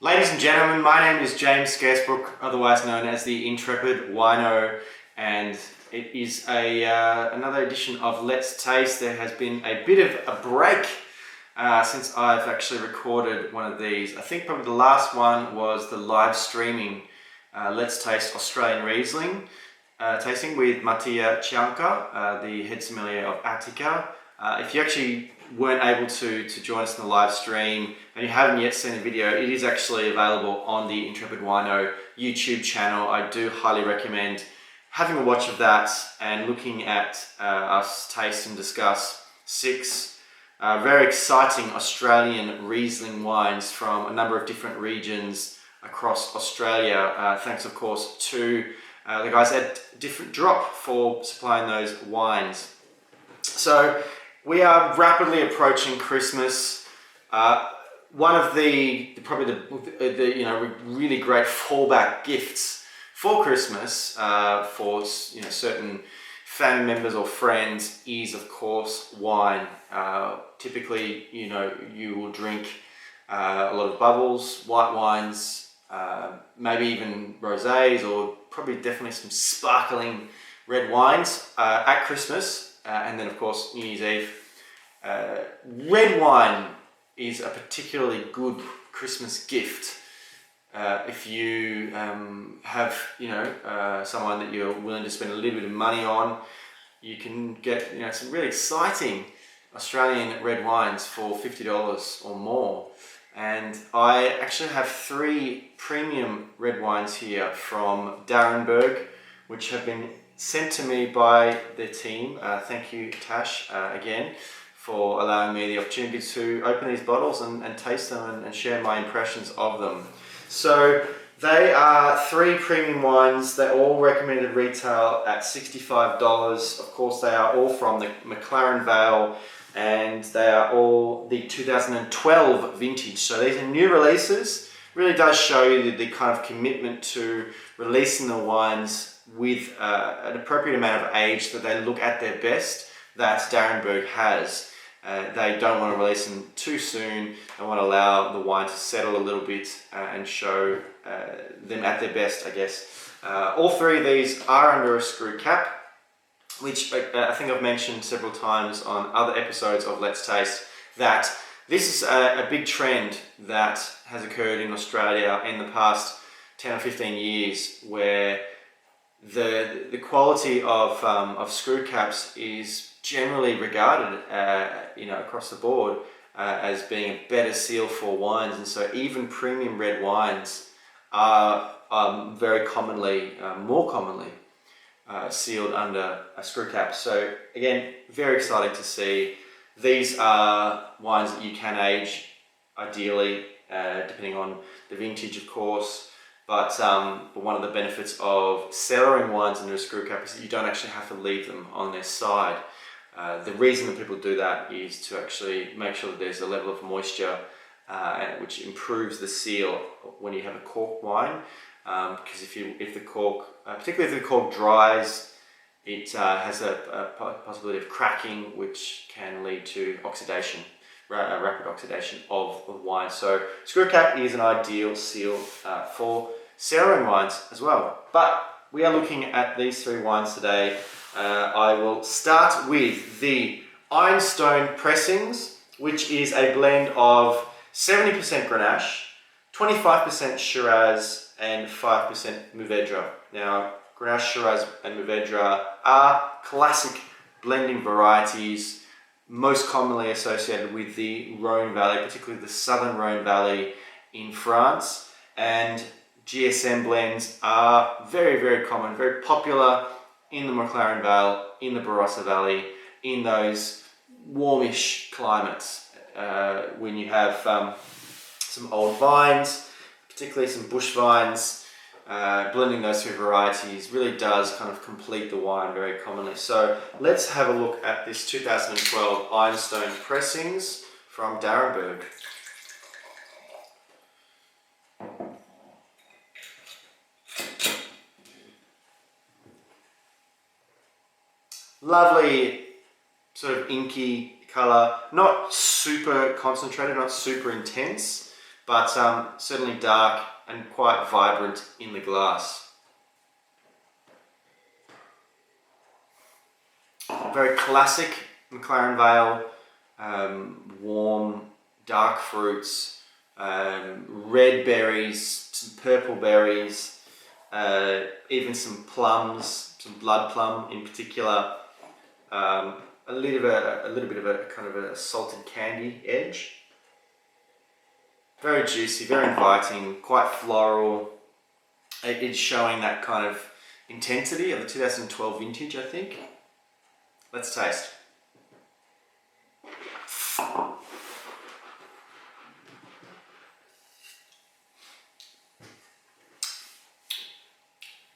Ladies and gentlemen, my name is James Scaresbrook, otherwise known as the Intrepid Wino, and it is another edition of Let's Taste. There has been a bit of a break since I've actually recorded one of these. I think probably the last one was the live streaming Let's Taste Australian Riesling tasting with Mattia Cianca, the head sommelier of Attica. If you actually weren't able to join us in the live stream and you haven't yet seen the video, it is actually available on the Intrepid Wino YouTube channel. I do highly recommend having a watch of that and looking at us taste and discuss 6 very exciting Australian Riesling wines from a number of different regions across Australia. Thanks of course to the guys at Different Drop for supplying those wines. So we are rapidly approaching Christmas. One of the really great fallback gifts for Christmas for certain family members or friends is of course wine. Typically, you will drink a lot of bubbles, white wines, maybe even rosés, or probably definitely some sparkling red wines at Christmas. And then of course New Year's Eve. Red wine is a particularly good Christmas gift. If you have someone that you're willing to spend a little bit of money on, you can get some really exciting Australian red wines for $50 or more. And I actually have 3 premium red wines here from Darrenberg, which have been sent to me by their team. Thank you, Tash, again, for allowing me the opportunity to open these bottles and taste them and share my impressions of them. So they are 3 premium wines. They're all recommended retail at $65. Of course, they are all from the McLaren Vale, and they are all the 2012 vintage. So these are new releases. Really does show you the kind of commitment to releasing the wines with an appropriate amount of age that they look at their best that Darrenberg has. They don't want to release them too soon. They want to allow the wine to settle a little bit and show them at their best, I guess. All 3 of these are under a screw cap, which I think I've mentioned several times on other episodes of Let's Taste, that this is a big trend that has occurred in Australia in the past 10 or 15 years, where the quality of screw caps is generally regarded across the board as being a better seal for wines, and so even premium red wines are very commonly, more commonly sealed under a screw cap. So again, very exciting to see. These are wines that you can age, ideally, depending on the vintage, of course. But one of the benefits of cellaring wines under a screw cap is that you don't actually have to leave them on their side. The reason that people do that is to actually make sure that there's a level of moisture which improves the seal when you have a cork wine. Because if the cork, particularly if the cork dries, it has a possibility of cracking, which can lead to oxidation, rapid oxidation of the wine. So screw cap is an ideal seal for cellaring wines as well. But we are looking at these 3 wines today. I will start with the Ironstone Pressings, which is a blend of 70% Grenache, 25% Shiraz, and 5% Mouvedre. Now, Grenache, Shiraz, and Mouvedre are classic blending varieties, most commonly associated with the Rhone Valley, particularly the southern Rhone Valley in France. And GSM blends are very, very common, very popular in the McLaren Vale, in the Barossa Valley, in those warmish climates. When you have some old vines, particularly some bush vines, blending those 2 varieties really does kind of complete the wine very commonly. So let's have a look at this 2012 Ironstone Pressings from Darrenberg. Lovely sort of inky colour, not super concentrated, not super intense, but certainly dark and quite vibrant in the glass. Very classic McLaren Vale, warm, dark fruits, red berries, some purple berries, even some plums, some blood plum in particular, a little bit of a kind of a salted candy edge. Very juicy, very inviting, quite floral. It's showing that kind of intensity of the 2012 vintage, I think. Let's taste.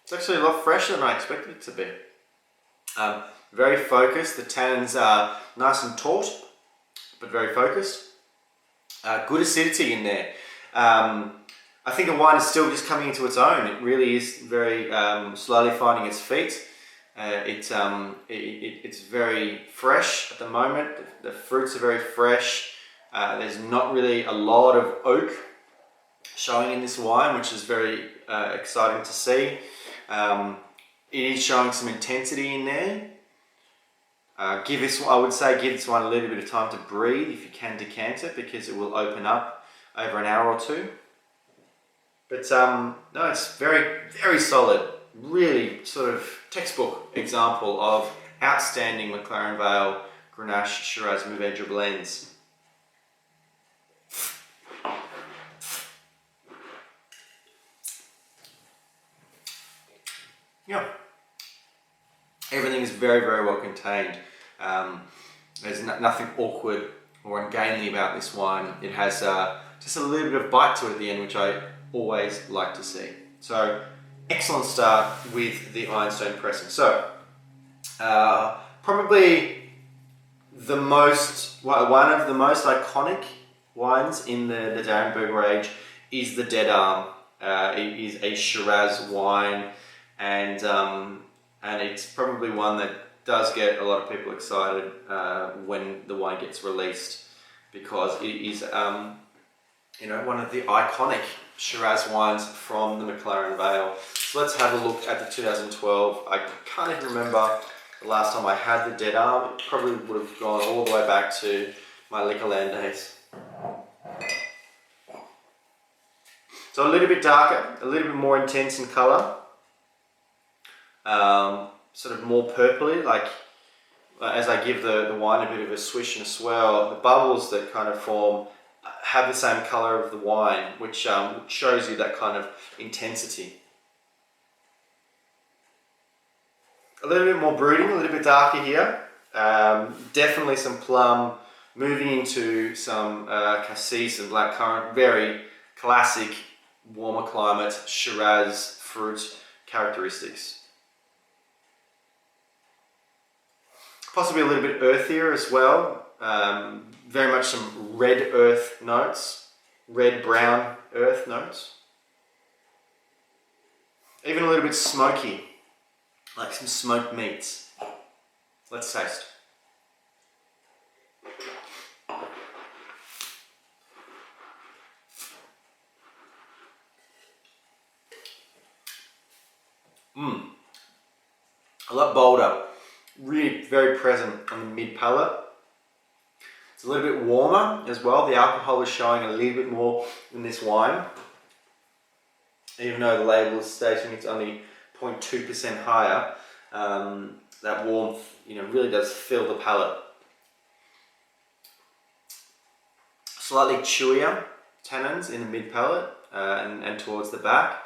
It's actually a lot fresher than I expected it to be. Very focused. The tannins are nice and taut, but very focused. Good acidity in there. I think the wine is still just coming into its own. It really is very slowly finding its feet. It's very fresh at the moment. The fruits are very fresh. There's not really a lot of oak showing in this wine, which is very exciting to see. It is showing some intensity in there. I would say give this one a little bit of time to breathe if you can decant it, because it will open up over an hour or two. But no, it's very, very solid. Really sort of textbook example of outstanding McLaren Vale Grenache Shiraz Mouvedre blends. Yeah, everything is very, very well contained. There's nothing awkward or ungainly about this wine. It has just a little bit of bite to it at the end, which I always like to see. So, excellent start with the Ironstone Pressing. So, probably one of the most iconic wines in the d'Arenberg range is the Dead Arm. It is a Shiraz wine, and it's probably one that does get a lot of people excited when the wine gets released, because it is one of the iconic Shiraz wines from the McLaren Vale. So let's have a look at the 2012. I can't even remember the last time I had the Dead Arm. It probably would have gone all the way back to my Liquorland days. So a little bit darker, a little bit more intense in colour. Sort of more purpley, like as I give the wine a bit of a swish and a swirl, the bubbles that kind of form have the same colour of the wine, which shows you that kind of intensity. A little bit more brooding, a little bit darker here. Definitely some plum, moving into some cassis and blackcurrant. Very classic, warmer climate, Shiraz fruit characteristics. Possibly a little bit earthier as well. Very much some red earth notes, red-brown earth notes. Even a little bit smoky, like some smoked meats. Let's taste. A lot bolder. Really very present on the mid palate. It's a little bit warmer as well. The alcohol is showing a little bit more in this wine, even though the label is stating it's only 0.2% higher. That warmth, really does fill the palate. Slightly chewier tannins in the mid palate and towards the back.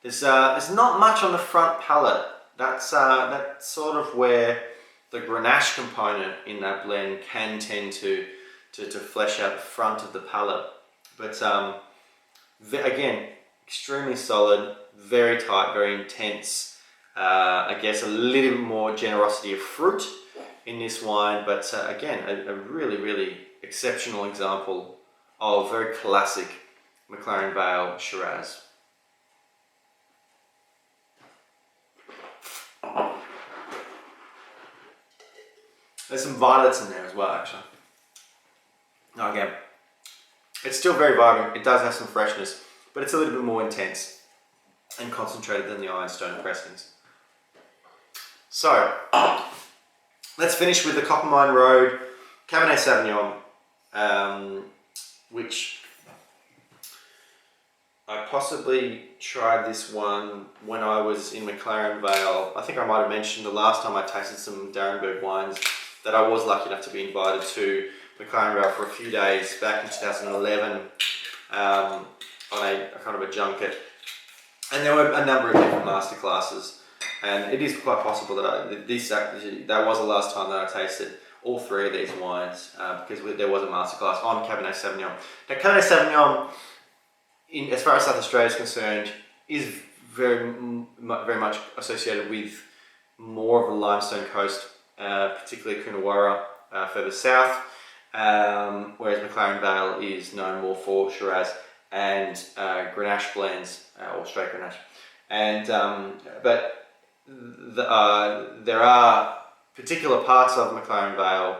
There's not much on the front palate. That's sort of where the Grenache component in that blend can tend to flesh out the front of the palate. But again, extremely solid, very tight, very intense. I guess a little bit more generosity of fruit in this wine, but again, a really, really exceptional example of very classic McLaren Vale Shiraz. There's some violets in there as well, actually. Now again, It's still very vibrant. It does have some freshness, but it's a little bit more intense and concentrated than the Ironstone Pressings. So, let's finish with the Coppermine Road Cabernet Sauvignon, which I possibly tried this one when I was in McLaren Vale. I think I might have mentioned the last time I tasted some d'Arenberg wines that I was lucky enough to be invited to McLaren Vale for a few days back in 2011 on a kind of a junket. And there were a number of different masterclasses, and it is quite possible that that was the last time that I tasted all three of these wines because there was a masterclass on Cabernet Sauvignon. Now, Cabernet Sauvignon, as far as South Australia is concerned, is very much associated with more of a limestone coast, particularly Coonawarra further south, whereas McLaren Vale is known more for Shiraz and Grenache blends, or straight Grenache. And but there are particular parts of McLaren Vale,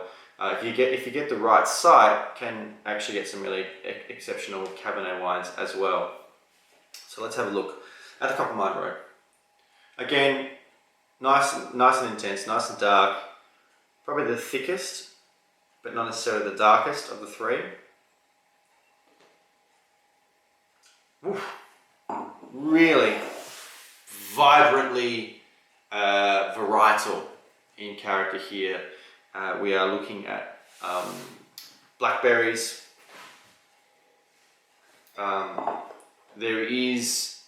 if you get the right site, can actually get some really exceptional Cabernet wines as well. So let's have a look at the Coppermine Road. Again, nice and intense, nice and dark. Probably the thickest, but not necessarily the darkest of the three. Oof. Really vibrantly varietal in character here. We are looking at blackberries. There is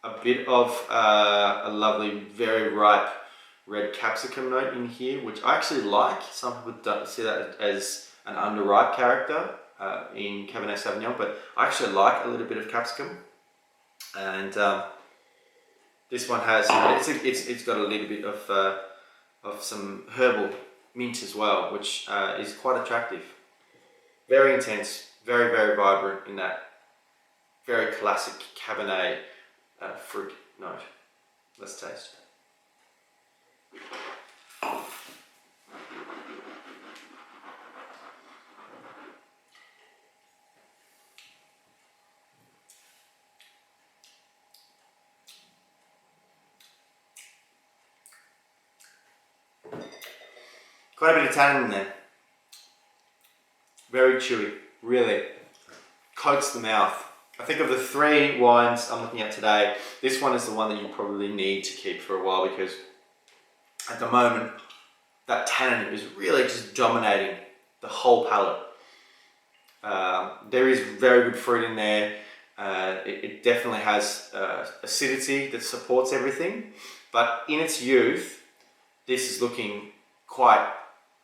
a bit of a lovely, very ripe red capsicum note in here, which I actually like. Some people don't see that as an underripe character in Cabernet Sauvignon, but I actually like a little bit of capsicum. And this one has, it's got a little bit of some herbal mint as well, which is quite attractive. Very intense, very, very vibrant in that very classic Cabernet fruit note. Let's taste. Quite a bit of tannin in there. Very chewy, really coats the mouth. I think of the three wines I'm looking at today, this one is the one that you probably need to keep for a while, because at the moment that tannin is really just dominating the whole palate. There is very good fruit in there. It definitely has acidity that supports everything, but in its youth, this is looking quite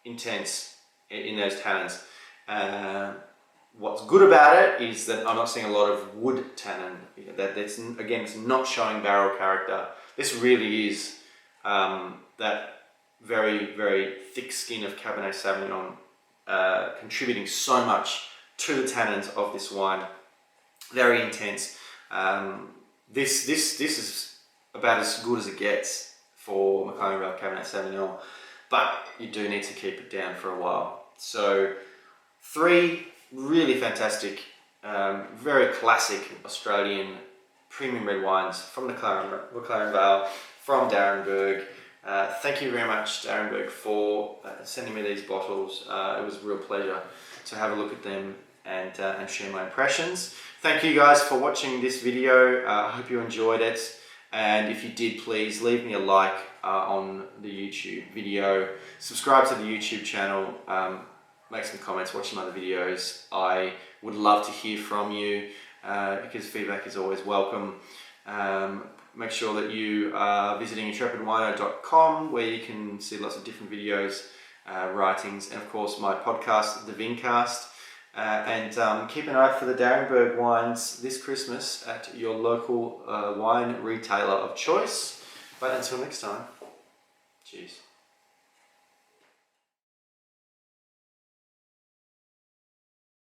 intense in those tannins. What's good about it is that I'm not seeing a lot of wood tannin. It's not showing barrel character. This really is that very, very thick skin of Cabernet Sauvignon contributing so much to the tannins of this wine. Very intense. This is about as good as it gets for McLaren Vale Cabernet Sauvignon, but you do need to keep it down for a while. So, three really fantastic, very classic Australian premium red wines from McLaren Vale, from d'Arenberg. Thank you very much, d'Arenberg, for sending me these bottles. It was a real pleasure to have a look at them and share my impressions. Thank you guys for watching this video. I hope you enjoyed it. And if you did, please leave me a like on the YouTube video. Subscribe to the YouTube channel. Make some comments, watch some other videos. I would love to hear from you because feedback is always welcome. Make sure that you are visiting intrepidwino.com, where you can see lots of different videos, writings, and of course my podcast, The Vincast. And keep an eye out for the d'Arenberg wines this Christmas at your local wine retailer of choice. But until next time, cheers.